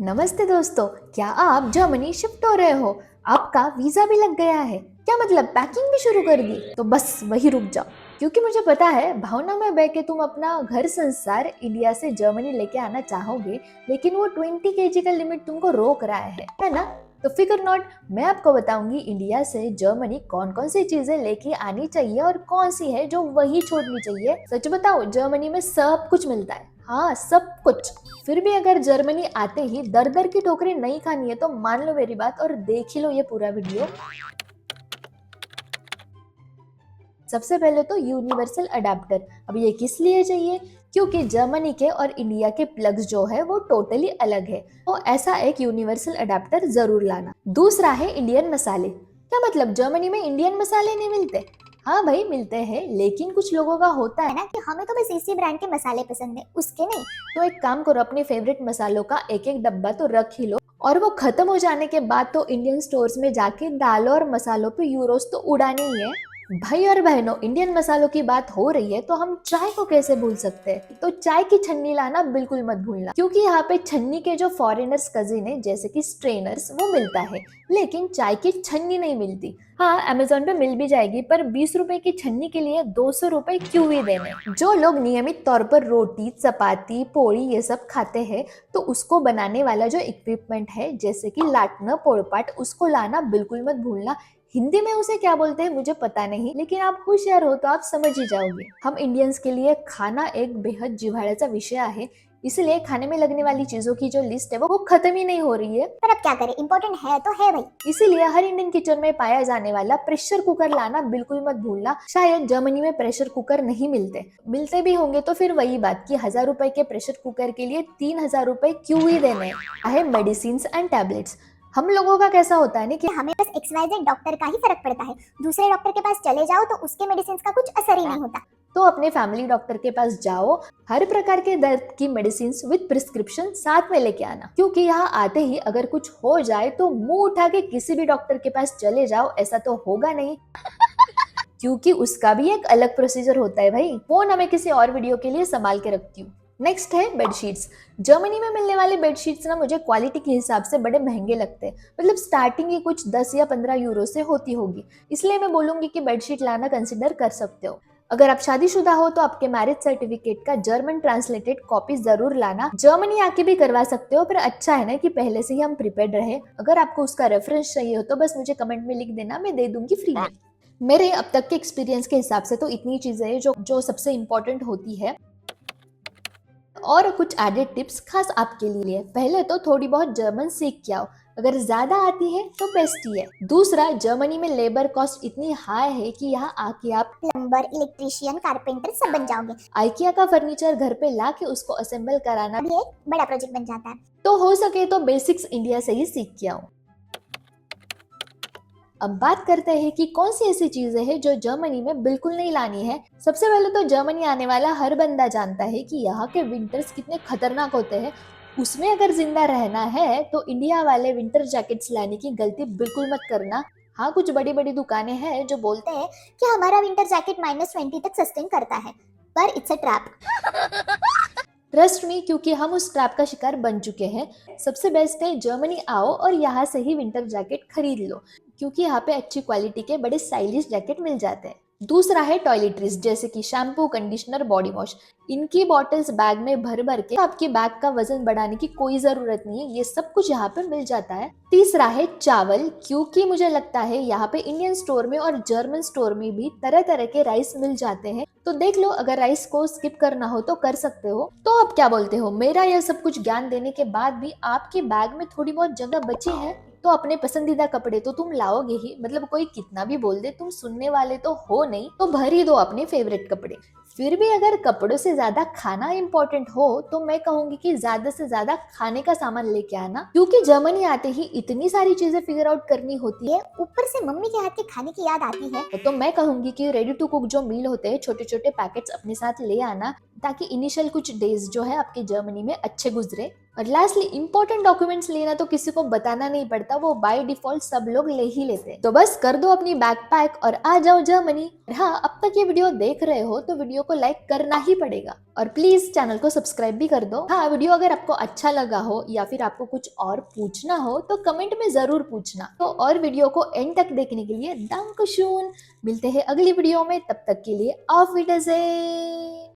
नमस्ते दोस्तों, क्या आप जर्मनी शिफ्ट हो रहे हो? आपका वीजा भी लग गया है क्या? मतलब पैकिंग भी शुरू कर दी? तो बस वही रुक जाओ, क्योंकि मुझे पता है भावना में बह के तुम अपना घर संसार इंडिया से जर्मनी लेके आना चाहोगे, लेकिन वो 20 kg का लिमिट तुमको रोक रहा है ना? तो फिकर नॉट, मैं आपको बताऊंगी इंडिया से जर्मनी कौन कौन सी चीजें लेके आनी चाहिए और कौन सी है जो वही छोड़नी चाहिए। सच बताओ, जर्मनी में सब कुछ मिलता है, हाँ सब कुछ। फिर भी अगर जर्मनी आते ही दर दर की ठोकरें नहीं खानी है तो मान लो मेरी बात और देख ही लो ये पूरा वीडियो। सबसे पहले तो यूनिवर्सल अडेप्टर। अब ये किस लिए चाहिए? क्योंकि जर्मनी के और इंडिया के प्लग्स जो है वो टोटली अलग है, तो ऐसा एक यूनिवर्सल अडेप्टर जरूर लाना। दूसरा है इंडियन मसाले। क्या मतलब जर्मनी में इंडियन मसाले नहीं मिलते? हाँ भाई मिलते हैं, लेकिन कुछ लोगों का होता है ना कि हमें तो बस इसी ब्रांड के मसाले पसंद है, उसके नहीं। तो एक काम करो, अपने फेवरेट मसालों का एक एक डब्बा तो रख ही लो, और वो खत्म हो जाने के बाद तो इंडियन स्टोर्स में जाके दालों और मसालों पे यूरोस तो उड़ाने ही है। भाई और बहनों, इंडियन मसालों की बात हो रही है तो हम चाय को कैसे भूल सकते हैं? तो चाय की छन्नी लाना बिल्कुल मत भूलना, क्योंकि यहाँ पे छन्नी के जो फॉरेनर्स कजिन है जैसे कि स्ट्रेनर्स वो मिलता है, लेकिन चाय की छन्नी नहीं मिलती। हाँ अमेजोन पे मिल भी जाएगी, पर 20 रुपए की छन्नी के लिए 200 रुपए क्यों ही देने? जो लोग नियमित तौर पर रोटी चपाती पोड़ी ये सब खाते हैं, तो उसको बनाने वाला जो इक्विपमेंट है जैसे कि लाटना पोड़पाट, उसको लाना बिल्कुल मत भूलना। हिंदी में उसे क्या बोलते हैं मुझे पता नहीं, लेकिन आप होशियार हो तो आप समझ ही जाओगे। हम इंडियंस के लिए खाना एक बेहद जिव्हाळ्याचा विषय है, इसलिए खाने में लगने वाली चीजों की जो लिस्ट है वो खत्म ही नहीं हो रही है। पर अब क्या करें, इम्पोर्टेंट है तो है भाई। इसीलिए हर इंडियन किचन में पाया जाने वाला प्रेशर कुकर लाना बिल्कुल मत भूलना। शायद जर्मनी में प्रेशर कुकर नहीं मिलते, मिलते भी होंगे तो फिर वही बात कि 1000 रुपए के प्रेशर कुकर के लिए 3000 रुपए क्यों ही देने है। मेडिसिन एंड टैबलेट्स, हम लोगों का कैसा होता है ना कि हमें बस XYZ डॉक्टर का ही फर्क पड़ता है, दूसरे डॉक्टर के पास चले जाओ तो उसके मेडिसिन का कुछ असर ही नहीं होता। तो अपने फैमिली डॉक्टर के पास जाओ, हर प्रकार के दर्द की मेडिसिन विद प्रिस्क्रिप्शन साथ में लेके आना, क्योंकि यहाँ आते ही अगर कुछ हो जाए तो मुंह उठा के किसी भी डॉक्टर के पास चले जाओ, ऐसा तो होगा नहीं क्योंकि उसका भी एक अलग प्रोसीजर होता है भाई। वो ना मैं किसी और वीडियो के लिए संभाल के रखती हूँ। नेक्स्ट है बेडशीट्स। जर्मनी में मिलने वाले बेडशीट्स ना मुझे क्वालिटी के हिसाब से बड़े महंगे लगते हैं, मतलब स्टार्टिंग ही कुछ 10 या 15 यूरो से होती होगी, इसलिए मैं बोलूंगी कि बेडशीट लाना कंसिडर कर सकते हो। अगर आप शादीशुदा हो तो आपके मैरिज सर्टिफिकेट का जर्मन ट्रांसलेटेड कॉपी जरूर लाना। जर्मनी आके भी करवा सकते हो, पर अच्छा है ना कि पहले से ही हम प्रिपेयर्ड रहे। अगर आपको उसका रेफरेंस चाहिए हो तो बस मुझे कमेंट में लिख देना, मैं दे दूंगी फ्री में। मेरे अब तक के एक्सपीरियंस के हिसाब से तो इतनी चीजें हैं जो सबसे इम्पोर्टेंट होती है, और कुछ एडेड टिप्स खास आपके लिए। पहले तो थोड़ी बहुत जर्मन सीख के आओ, अगर ज्यादा आती है तो बेस्ट ही है। दूसरा, जर्मनी में लेबर कॉस्ट इतनी हाई है कि यहाँ आके आप प्लम्बर, इलेक्ट्रीशियन, कारपेंटर सब बन जाओगे। आइकिया का फर्नीचर घर पे ला के उसको असेंबल कराना भी एक बड़ा प्रोजेक्ट बन जाता है। तो हो सके तो बेसिक्स इंडिया से ही सीख के आओ। अब बात करते हैं कि कौन सी ऐसी चीजें हैं जो जर्मनी में बिल्कुल नहीं लानी है। सबसे पहले तो जर्मनी आने वाला हर बंदा जानता है कि यहाँ के विंटर्स कितने खतरनाक होते हैं। उसमें अगर जिंदा रहना है तो इंडिया वाले विंटर जैकेट्स लाने की गलती बिल्कुल मत करना। हाँ कुछ बड़ी बड़ी दुकानें हैं जो बोलते हैं कि हमारा विंटर जैकेट -20 तक सस्टेन करता है, पर it's a trap. Trust me, क्योंकि हम उस ट्रैप का शिकार बन चुके हैं। सबसे बेस्ट है जर्मनी आओ और यहाँ से ही विंटर जैकेट खरीद लो, क्योंकि यहाँ पे अच्छी क्वालिटी के बड़े स्टाइलिश जैकेट मिल जाते हैं। दूसरा है टॉयलेटरीज, जैसे कि शैम्पू, कंडीशनर, बॉडी वॉश। इनकी बॉटल्स बैग में भर भर के आपके बैग का वजन बढ़ाने की कोई जरूरत नहीं है, ये सब कुछ यहाँ पे मिल जाता है। तीसरा है चावल, क्योंकि मुझे लगता है यहाँ पे इंडियन स्टोर में और जर्मन स्टोर में भी तरह तरह के राइस मिल जाते हैं, तो देख लो, अगर राइस को स्किप करना हो तो कर सकते हो। तो आप क्या बोलते हो? मेरा यह सब कुछ ज्ञान देने के बाद भी आपके बैग में थोड़ी बहुत जगह बची है तो अपने पसंदीदा कपड़े तो तुम लाओगे ही, मतलब कोई कितना भी बोल दे तुम सुनने वाले तो हो नहीं, तो भर ही दो अपने फेवरेट कपड़े। फिर भी अगर कपड़ों से ज्यादा खाना इंपॉर्टेंट हो तो मैं कहूंगी कि ज्यादा से ज्यादा खाने का सामान लेके आना, क्योंकि जर्मनी आते ही इतनी सारी चीजें फिगर आउट करनी होती है, ऊपर से मम्मी के हाथ के खाने की याद आती है। तो मैं कहूंगी कि रेडी टू कुक जो मील होते हैं छोटे छोटे पैकेट्स अपने साथ ले आना, ताकि इनिशियल कुछ डेज जो है आपके जर्मनी में अच्छे गुजरे। और लास्टली इंपॉर्टेंट डॉक्यूमेंट्स लेना तो किसी को बताना नहीं पड़ता, वो बाय डिफॉल्ट सब लोग ले ही लेते हैं। तो बस कर दो अपनी बैग पैक और आ जाओ जर्मनी। हाँ, अब तक ये वीडियो देख रहे हो तो वीडियो को लाइक करना ही पड़ेगा और प्लीज चैनल को सब्सक्राइब भी कर दो। हाँ, वीडियो अगर आपको अच्छा लगा हो या फिर आपको कुछ और पूछना हो तो कमेंट में जरूर पूछना। तो और वीडियो को एंड तक देखने के लिए दांकुशून। मिलते हैं अगली वीडियो में, तब तक के लिए ऑफ विडर्जे।